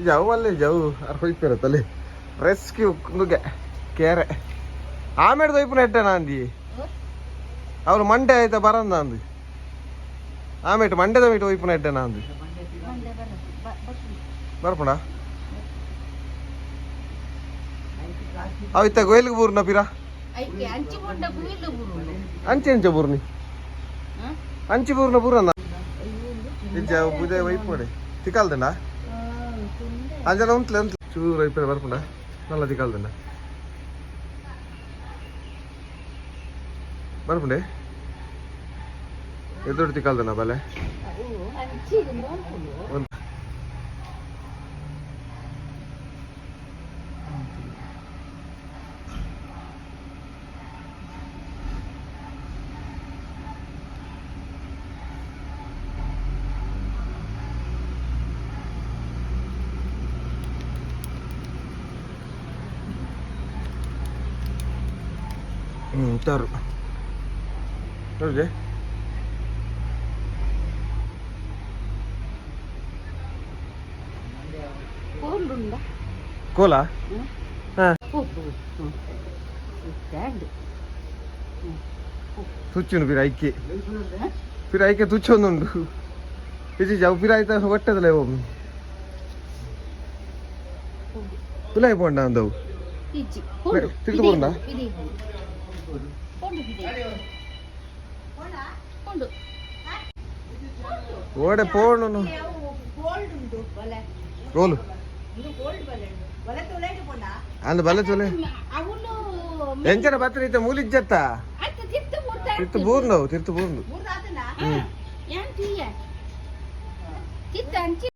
जाऊ अल्ले जाऊ अरे रेस्क्यू केरे आमेड तोयपुन एट्टे नांदी ಅವ್ರು ಮಂಡೆ ಆಯ್ತಾ ಬರಂದ ಅಂದು ಆಮೇಟ್ ಮಂಡ್ಯದ ಮೀಟ್ ಹೋಯ್ಪುನ ಎಡ್ಡೆ ನಾಂದು ಬರ್ಪುಣ ಅವ ಇತ್ತ ಗೋಯ್ಲಿಗೆ ಬೂರ್ನ ಪಿರ ಅಂಚಿ ಅಂಚ ಬೂರ್ನಿ ಅಂಚಿ ಬೂರ್ನ ಬೂರನ್ನ ಇಜ್ಜ ಬುದೆ ವೈಪುಡೆ ತಿಕ್ಕಲ್ದಂಡ ಅಂಜನ ಉಂಟ್ಲೆ ಉಂಟ್ಲೆ ಚೂರು ವೈಪುಡೆ ಬರ್ಪುಣ ನಲ್ಲ ತಿಕ್ಕಲ್ದಂಡ ಬರ್ಪುಂಡೆ ಎದುರು ತಿಕ್ಕಲ್ದನ ಬಲೆ taruh terus deh cola ತುಚ್ಚುನು ಪಿರಾಯ್ಕೆ ತುಚ್ಚೊಂದುಂಡು ಇದು ಜಾವು ಪಿರಾಯ್ತ ಹೊಟ್ಟದಲ್ಲೇ ಹೋಗು ತುಲಾಯಿ ಪೋಂಡ ಅಂದವು ತಿರ್ದು ಪೋಂಡ ಓಡೆ ಪೋಣನು ಗೋಲು ಅಂದ ಬಲೆ ಚೊಲೆ ಎಂಚನ ಬತ್ರ ಇತ್ತ ಮೂಲಿಜ್ಜತ್ತ ತಿರ್ತು ಬೂರ್ನವು